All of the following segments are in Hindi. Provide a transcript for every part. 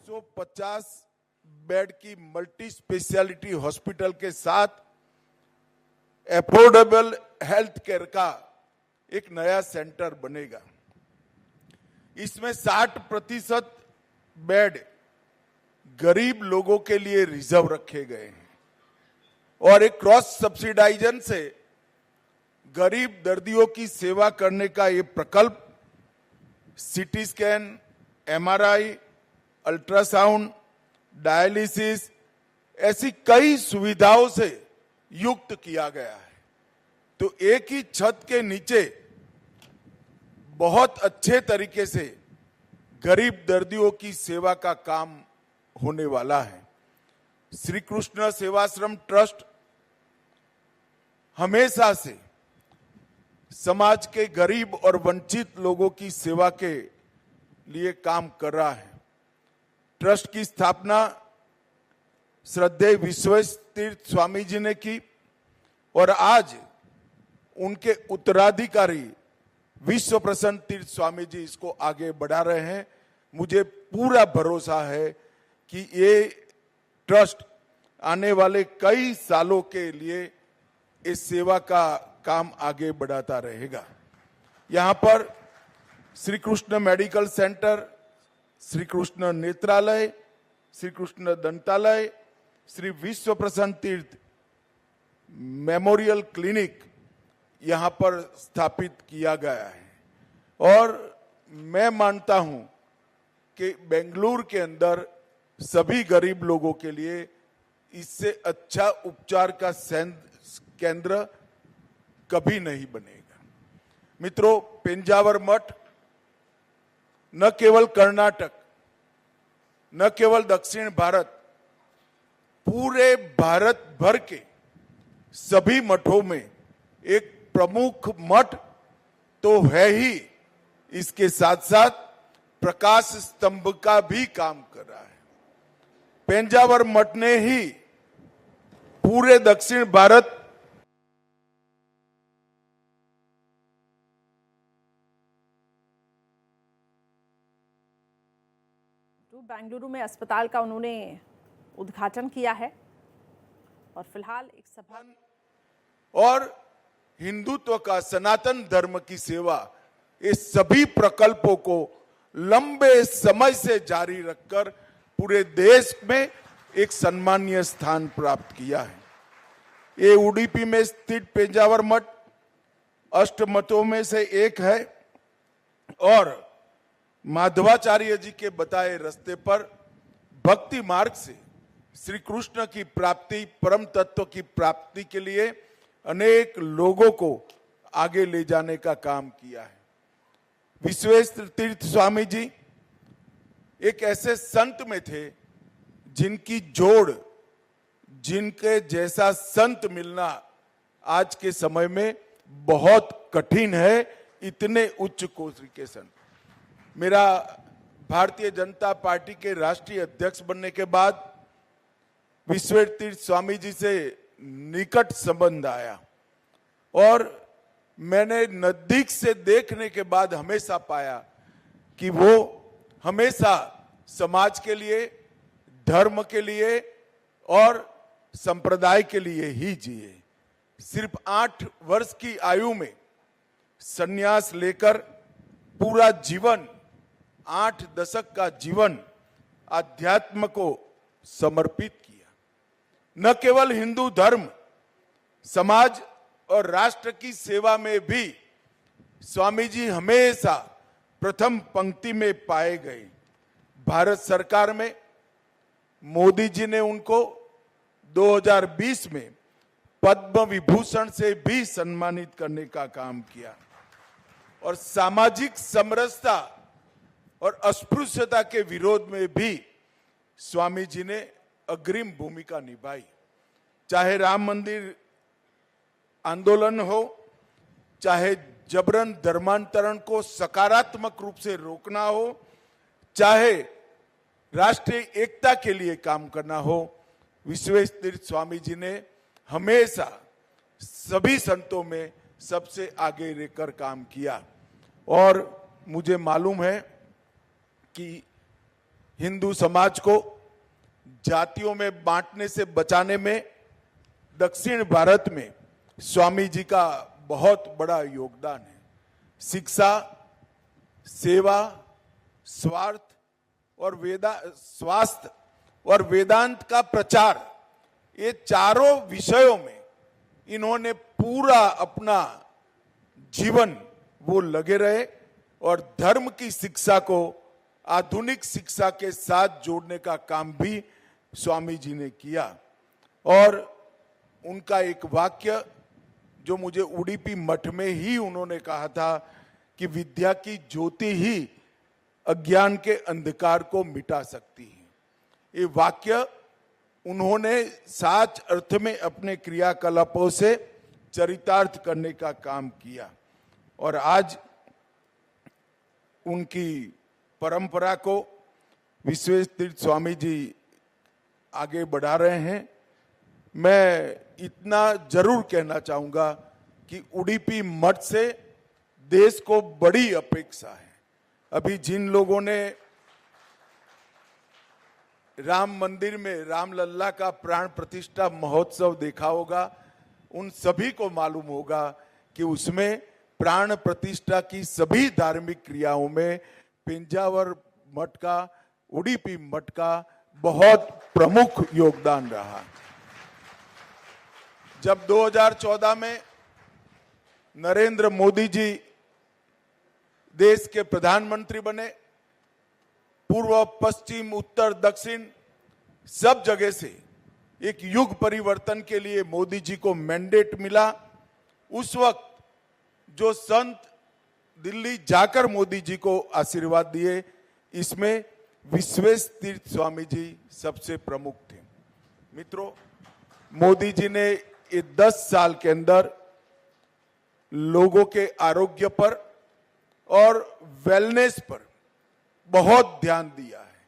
150 बेड की मल्टी स्पेशलिटी हॉस्पिटल के साथ एफोर्डेबल हेल्थ केयर का एक नया सेंटर बनेगा। इसमें 60% बेड गरीब लोगों के लिए रिजर्व रखे गए हैं और एक क्रॉस सब्सिडाइजेशन से गरीब दर्दियों की सेवा करने का ये प्रकल्प CT scan, MRI, ultrasound, dialysis ऐसी कई सुविधाओं से युक्त किया गया है। तो एक ही छत के नीचे बहुत अच्छे तरीके से गरीब दर्दियों की सेवा का काम होने वाला है। श्री कृष्ण सेवाश्रम ट्रस्ट हमेशा से समाज के गरीब और वंचित लोगों की सेवा के लिए काम कर रहा है। ट्रस्ट की स्थापना श्रद्धेय विश्वेशतीर्थ स्वामी जी ने की और आज उनके उत्तराधिकारी विश्व प्रसन्न तीर्थ स्वामी जी इसको आगे बढ़ा रहे हैं। मुझे पूरा भरोसा है कि ये ट्रस्ट आने वाले कई सालों के लिए इस सेवा का काम आगे बढ़ाता रहेगा। यहाँ पर श्री कृष्ण मेडिकल सेंटर, श्री कृष्ण नेत्रालय, श्री कृष्ण दंतालय, श्री विश्व प्रसन्न तीर्थ मेमोरियल क्लिनिक यहाँ पर स्थापित किया गया है और मैं मानता हूं कि बेंगलुरु के अंदर सभी गरीब लोगों के लिए इससे अच्छा उपचार का केंद्र कभी नहीं बनेगा। मित्रों, पेंजावर मठ न केवल कर्नाटक, न केवल दक्षिण भारत, पूरे भारत भर के सभी मठों में एक प्रमुख मठ तो है ही, इसके साथ साथ प्रकाश स्तंभ का भी काम कर रहा है। पेंजावर मठ ने ही पूरे दक्षिण भारत बेंगलुरु में अस्पताल का उन्होंने उद्घाटन किया है और फिलहाल एक सभा और हिंदुत्व का, सनातन धर्म की सेवा, इस सभी प्रकल्पों को लंबे समय से जारी रखकर पूरे देश में एक सम्मानीय स्थान प्राप्त किया है। ये उडुपी में स्थित पेंजावर मठ अष्ट मतों में से एक है और माधवाचार्य जी के बताए रास्ते पर भक्ति मार्ग से श्री कृष्ण की प्राप्ति, परम तत्व की प्राप्ति के लिए अनेक लोगों को आगे ले जाने का काम किया है। विश्वेश्वर तीर्थ स्वामी जी एक ऐसे संत में थे जिनकी जोड़, जिनके जैसा संत मिलना आज के समय में बहुत कठिन है, इतने उच्च कोटि के संत। मेरा भारतीय जनता पार्टी के राष्ट्रीय अध्यक्ष बनने के बाद विश्वेश्वर तीर्थ स्वामी जी से निकट संबंध आया और मैंने नजदीक से देखने के बाद हमेशा पाया कि वो हमेशा समाज के लिए, धर्म के लिए और संप्रदाय के लिए ही जिए। सिर्फ 8 वर्ष की आयु में संन्यास लेकर पूरा जीवन, 8 दशक का जीवन अध्यात्म को समर्पित किया। न केवल हिंदू धर्म, समाज और राष्ट्र की सेवा में भी स्वामी जी हमेशा प्रथम पंक्ति में पाए गए। भारत सरकार में मोदी जी ने उनको 2020 में पद्म विभूषण से भी सम्मानित करने का काम किया और सामाजिक समरसता और अस्पृश्यता के विरोध में भी स्वामी जी ने अग्रिम भूमिका निभाई। चाहे राम मंदिर आंदोलन हो, चाहे जबरन धर्मांतरण को सकारात्मक रूप से रोकना हो, चाहे राष्ट्रीय एकता के लिए काम करना हो, विश्वेश्वर तीर्थ स्वामी जी ने हमेशा सभी संतों में सबसे आगे रहकर काम किया। और मुझे मालूम है कि हिंदू समाज को जातियों में बांटने से बचाने में दक्षिण भारत में स्वामी जी का बहुत बड़ा योगदान है। शिक्षा, सेवा, स्वास्थ्य और वेदांत का प्रचार, ये चारों विषयों में इन्होंने पूरा अपना जीवन वो लगे रहे और धर्म की शिक्षा को आधुनिक शिक्षा के साथ जोड़ने का काम भी स्वामी जी ने किया। और उनका एक वाक्य जो मुझे उडुपी मठ में ही उन्होंने कहा था कि विद्या की ज्योति ही अज्ञान के अंधकार को मिटा सकती है। ये वाक्य उन्होंने सच अर्थ में अपने क्रियाकलापों से चरितार्थ करने का काम किया और आज उनकी परंपरा को विश्वेश स्वामी जी आगे बढ़ा रहे हैं। मैं इतना जरूर कहना चाहूंगा कि उडुपी मठ से देश को बड़ी अपेक्षा है। अभी जिन लोगों ने राम मंदिर में रामलल्ला का प्राण प्रतिष्ठा महोत्सव देखा होगा, उन सभी को मालूम होगा कि उसमें प्राण प्रतिष्ठा की सभी धार्मिक क्रियाओं में पेंजावर मठ का, उडुपी मठ का बहुत प्रमुख योगदान रहा। जब 2014 में नरेंद्र मोदी जी देश के प्रधानमंत्री बने, पूर्व, पश्चिम, उत्तर, दक्षिण सब जगह से एक युग परिवर्तन के लिए मोदी जी को मैंडेट मिला। उस वक्त जो संत दिल्ली जाकर मोदी जी को आशीर्वाद दिए, इसमें विश्वेश तीर्थ स्वामी जी सबसे प्रमुख थे। मित्रों, मोदी जी ने ये 10 साल के अंदर लोगों के आरोग्य पर और वेलनेस पर बहुत ध्यान दिया है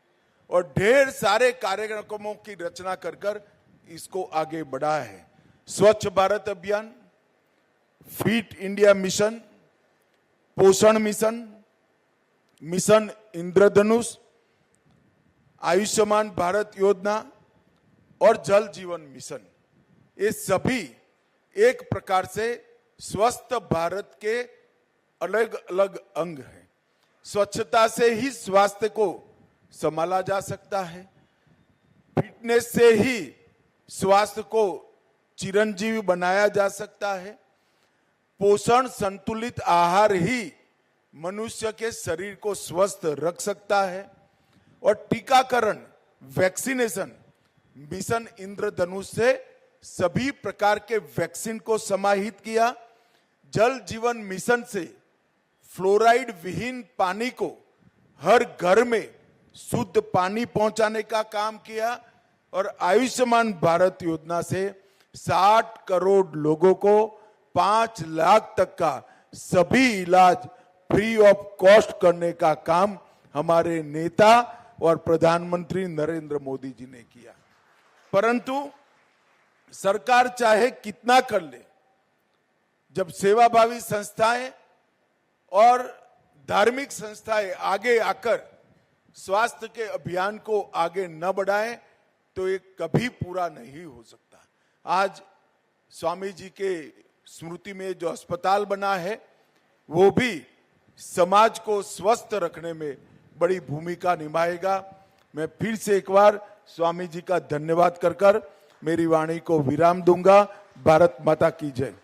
और ढेर सारे कार्यक्रमों की रचना कर इसको आगे बढ़ाया है। स्वच्छ भारत अभियान, फिट इंडिया मिशन, पोषण मिशन, मिशन इंद्रधनुष, आयुष्मान भारत योजना और जल जीवन मिशन, ये सभी एक प्रकार से स्वस्थ भारत के अलग अलग अंग हैं। स्वच्छता से ही स्वास्थ्य को संभाला जा सकता है, फिटनेस से ही स्वास्थ्य को चिरंजीवी बनाया जा सकता है, पोषण संतुलित आहार ही मनुष्य के शरीर को स्वस्थ रख सकता है और टीकाकरण, वैक्सीनेशन, मिशन इंद्रधनुष से सभी प्रकार के वैक्सीन को समाहित किया। जल जीवन मिशन से फ्लोराइड विहीन पानी को हर घर में शुद्ध पानी पहुंचाने का काम किया और आयुष्मान भारत योजना से 60 करोड़ लोगों को 5 लाख तक का सभी इलाज फ्री ऑफ कॉस्ट करने का काम हमारे नेता और प्रधानमंत्री नरेंद्र मोदी जी ने किया। परंतु सरकार चाहे कितना कर ले, जब सेवाभावी संस्थाएं और धार्मिक संस्थाएं आगे आकर स्वास्थ्य के अभियान को आगे न बढ़ाएं तो ये कभी पूरा नहीं हो सकता। आज स्वामी जी के स्मृति में जो अस्पताल बना है वो भी समाज को स्वस्थ रखने में बड़ी भूमिका निभाएगा। मैं फिर से एक बार स्वामी जी का धन्यवाद कर मेरी वाणी को विराम दूंगा। भारत माता की जय।